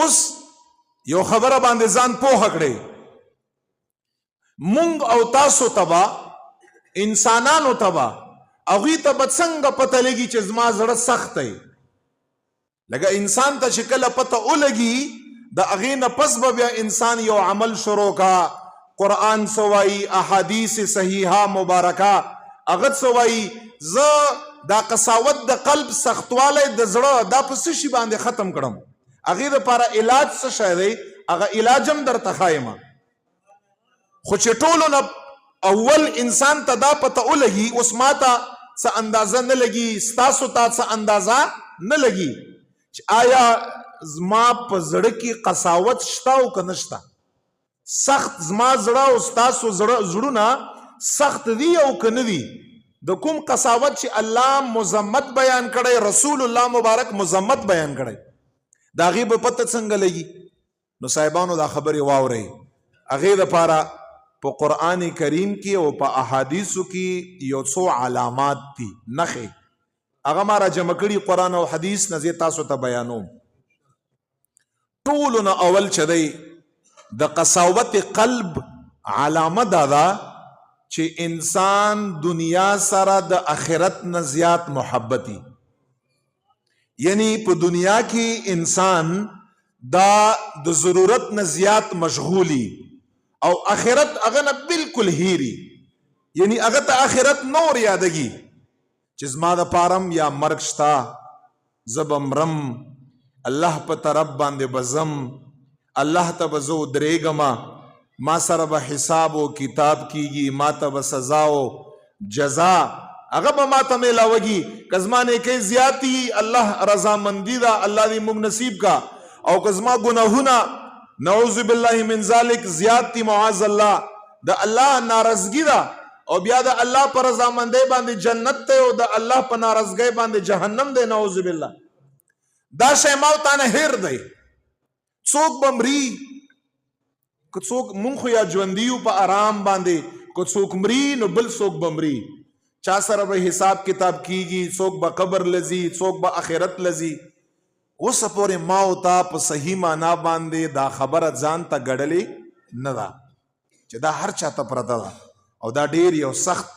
اوس یو خبره باندې ځان پوه کړئ، مونږ او تاسو تبا انسانانو تبا هغوی ته به څنګه پته لګي چې زما زړه سخت دی. لکه انسان ته چې کله پته ولګي د هغې نه پس به بیا انسان یو عمل شروع کا، قرآن څه وایي، احادیث صحیحه مبارکه هغه څه وایي، زه دا قساوت د قلب سختوالی د زړه دا په څه شي باندې ختم کړم، هغې دپاره علاج څه شی دی، هغه علاج هم درته ښایم. خو چې ټولو نه اول انسان ته دا پته ولګي، اوس ما ته څه اندازه نه لګي، ستاسو ته څه اندازه نه لګي چې آیا زما په زړه کې قساوت شته او که نشته، سخت زما زړه او ستاسو زړونه سخت دي او که نه دي. د کوم قساوت چې الله مذمت بیان کړی، رسول الله مبارک مذمت بیان کړی، د هغې به پته څنګه لګي؟ نو صاحبانو دا خبرې واورئ، هغې دپاره په قرآن کریم کې او په احادیثو کې یو څو علامات دي، نښې هغه ما را جمع کړي قرآن او حدیث نه، زه تاسو ته بیانوم. ټولو نه اول چې دی د قساوت قلب علامه دا ده چې انسان دنیا سره د آخرت نه زیات محبتي، یعنی په دنیا کې انسان دا د ضرورت نه زیات مشغولی او آخرت هغه نه بالکل هیری، یعنی هغه ته آخرت نور یادګي چې زما د پارم یا مرګ شتا، زه به مرم، الله په طرف باندې بزم، الله ته به زه ودرېږم، ما سره به حساب و کتاب کیږي، ما ته به سزا و جزا هغه به ما ته میلاوږي. که زما نیکۍ زیاتې الله رضامندي ده، الله دې موږ نصیب کا، او که زما ګناهونه نعوذ بالله من ذلک زیات دي معاذ الله، د الله ناراضګي ده، او بیا د الله په رضامندۍ باندې جنت دی او د الله په ناراضګۍ باندې جهنم دی، نعوذ بالله. دا شی ما او تا نه هیر دی. څوک به مري، که څوک مونږ خو یا ژوندي یو په آرام باندې، که څوک مري نو بل څوک به مري، چا سره به حساب کتاب کیږي، څوک به قبر لځي، څوک به آخرت لځي. اوسه پورې ما او تا په صحیح معنا باندې دا خبره ځان ته ګډلې نه ده چې دا هر چا ته پرته ده او دا ډیر یو سخت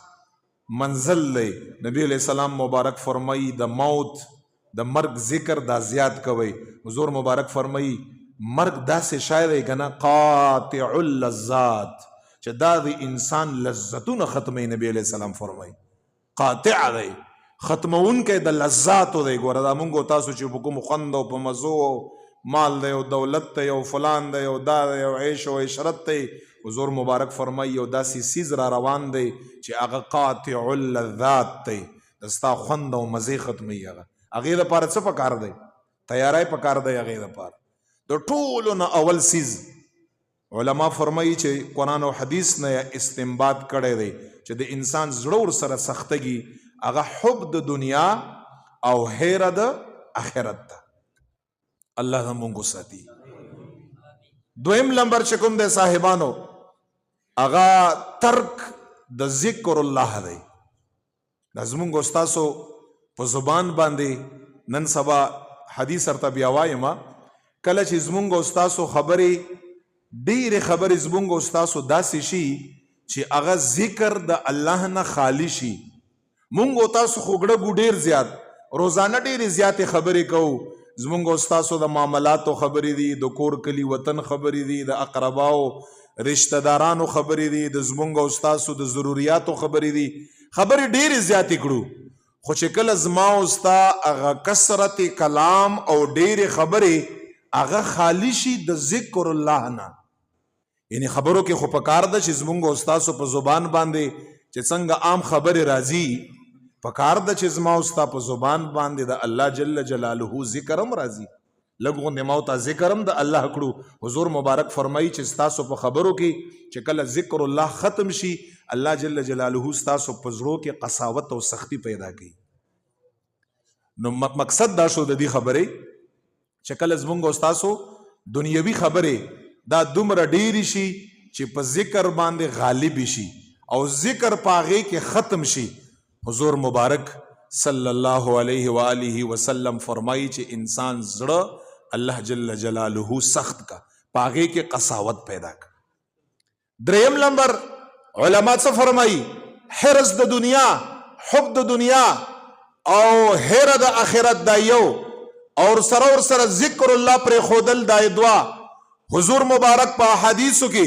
منزل دی. نبی علیہ السلام مبارک فرمایي د موت د مرګ ذکر دا زیات کوي. حضور مبارک فرمایي مرګ داسې شی دی کنه قاطع اللذات چې دا د انسان لذتونه ختموي. نبی علیہ السلام فرمایي قاطع دی، ختمونکی د لذاتو دی. ګوره دا مونږ او تاسو چې په کوم خوند او په مزو مال دی او دولت دی او فلان دی او دا دی او عیش او عشرت دی، حضور مبارک فرمایي او داسې سیز را روان دی چې هغه قاطع اللذات دی، د ستا خوند او مزې ختموي. هغې دپاره څه پکار دی؟ تیاری پکار دی هغې دپاره. د ټولو نه اول سیز علما فرمایي چې قرآن او حدیث نه استنباط کړی دی چې د انسان زړه ورسره سختګي، هغه حب د دنیا او هیره د آخرت ده. الله دا مونږ ساتي. دویم لمبر چې کوم دی صاحبانو، هغه ترک د ذکر الله دی. دا زمونږ استاسو په زبان باندې نن سبا حدیث ورته بیا وایم، کله چې زمونږ استاسو خبرې ډېرې خبرې زمونږ استاسو داسې شي چې هغه ذکر د الله نه خالی شي. مونږ او تاسو خو ګړه ډېر زیات روزانه ډېرې زیاتې خبرې کوو. زمونږ استاسو د معاملاتو خبرې دي، د کور کلي وطن خبرې دي، د اقرباو رشتہ دارانو خبرې دي، د زمونږ استاسو د ضروریاتو خبرې دي. خبرې ډېرې زیاتې کړو، خو چې کله زما استا هغه کثرت کلام او ډېرې خبرې هغه خالی شي د ذکر الله نه، یعنی خبرو کې خو پکار ده چې زمونږ استاسو په زبان باندې چې څنګه عام خبرې راځي، پکار ده چې زما استا په زبان باندې د الله جل جلاله ذکر هم راځي. لږ غوندې ما ورته ذکر هم د الله کړو. حضور مبارک فرمایي چې ستاسو په خبرو کې چې کله ذکر الله ختم شي، الله جل جلاله ستاسو په زړو کې قساوت او سختی پیدا کوي. نو مقصد دا شو د دې خبرې چې کله زمونږ استاسو دنیوي خبرې دا دومره ډېرې شي چې په ذکر باندې غالب شي او ذکر په هغې کې ختم شي. حضور مبارک صلی الله علیه و آله وسلم فرمایي چې انسان زړه الله جل جلاله سخت کا پاگے کے قساوت پیدا کا. دریم نمبر علماء څه فرمائی حرص د دنیا حب د دنیا او هیر د آخرت دا یو اور سره ذکر الله پر خودل دا دعا. حضور مبارک په حدیثو کې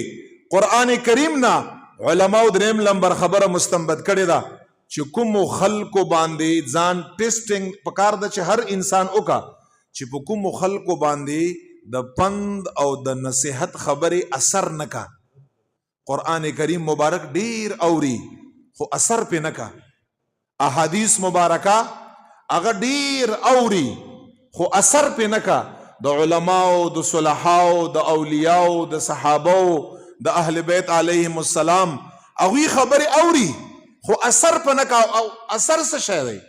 قرآن کریم نا علماء دریم نمبر خبره مستنبط کړي دا چې کوم خلکو باندې ځان ټیسټینګ پکار د چې هر انسان وکا چې په کوم خلکو باندې د پند او د نصیحت خبره اثر نکا. قرآن کریم مبارک ډیر اوري خو اثر پې نکا. احادیث مبارکه هغه ډیر اوري خو اثر پې نکا. د علماو د صلحاو د اولیاو د صحابو د اهل بیت علیهم السلام هغوی خبرې اوري خو اثر په نکا. او اثر څه شی دی؟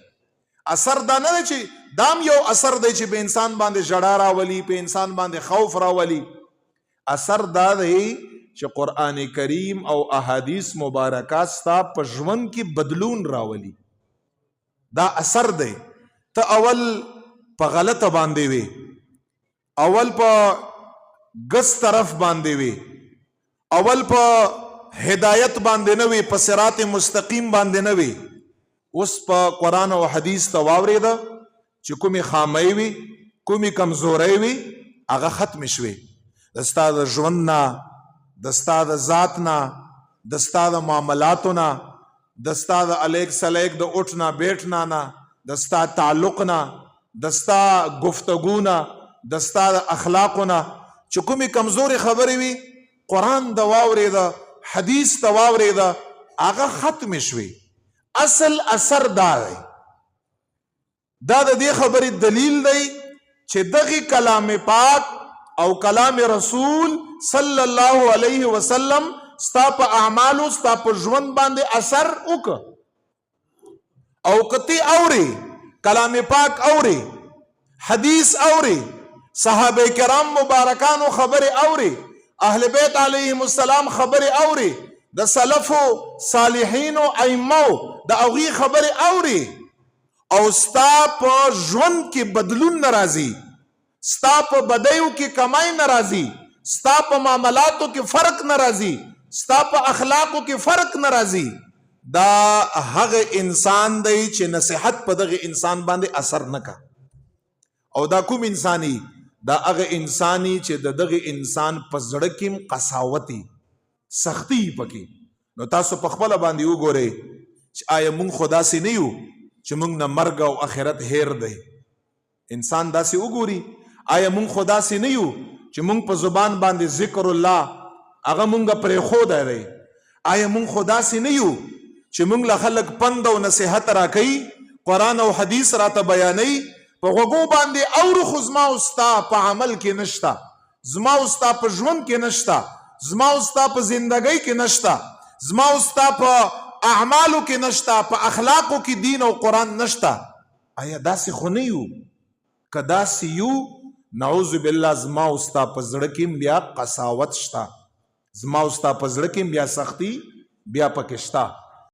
اثر دا نه دی چې دام یو اثر دی چې په انسان باندې ژړا راولي په انسان باندې خوف راولي. اثر دا دی چې قرآن کریم او احادیث مبارکات ستا په ژوند کې بدلون راولي. دا اثر دی. ته اول په غلطه باندې وي اول په ګس طرف باندې وي اول په هدایت باندې نه وي په صراط مستقیم باندې نه وي. اوس په قرآن او حدیث ته واورېده چې کومې خامۍ وي کومې کمزورۍ وي هغه ختم شوې. د ستا د ژوند نه د ستا د ذات نه د ستا د معاملاتو نه د ستا د الیک سلیک د اٹھنا بیٹھنا نه د ستا تعلق نه د ستا گفتگو نه د ستا د اخلاقو نه چې کومې کمزورې خبرې وي قرآن ته واورېده حدیث ته واورېده هغه ختم شوې. اصل اثر دا دی. دا د دې خبرې دلیل دی چې دغه کلام پاک او کلام رسول صلی الله علیه وسلم ستا په اعمالو ستا په ژوند باندې اثر وکړ. او کتی اوري کلام پاک اوري حدیث اوري صحابه کرام مبارکانو خبرې اوري اهل بیت علیهم السلام خبرې اوري د سلفو صالحینو ائمو د هغوی خبرې اوري او ستا په ژوند کې بدلون ناراضي ستا په بدیو کې کمای ناراضي ستا په معاملاتو کې فرق ناراضي ستا په اخلاقو کې فرق ناراضي. دا هغه انسان دی چې نصیحت په دغه انسان باندې اثر نکا. او دا کوم انسانی؟ دا هغه انسانی چې د دغه انسان په زړه کې قساوتي سختی پکې. نو تاسو په خپل باندې وګورئ چې آیا مونږ خدا سي نه یو چې مونږ نه مرګ او آخرت هیر دی؟ انسان داسې وګوري آیا مونږ خدا سي نه یو چې مونږ په زبان باندې ذکر الله هغه مونږ پرې خوده دی؟ آیا مونږ خدا سي نه یو چې مونږ له خلک پند او نصیحت راکوي قرآن او حدیث راته بیانوي په غوږو باندې اورو خو زما او ستا په عمل کې نشته زما او ستا په ژوند کې نشته زما او ستا په زندګۍ کې نشته زما او ستا په اعمالو کې نشته په اخلاقو کې دین او قرآن نشته؟ آیا داسې خو نه یو؟ که داسې یو نعوذ بالله زما او ستا په زړه کې بیا قساوت شته زما او ستا په زړه کې بیا سختی بیا پکې شته.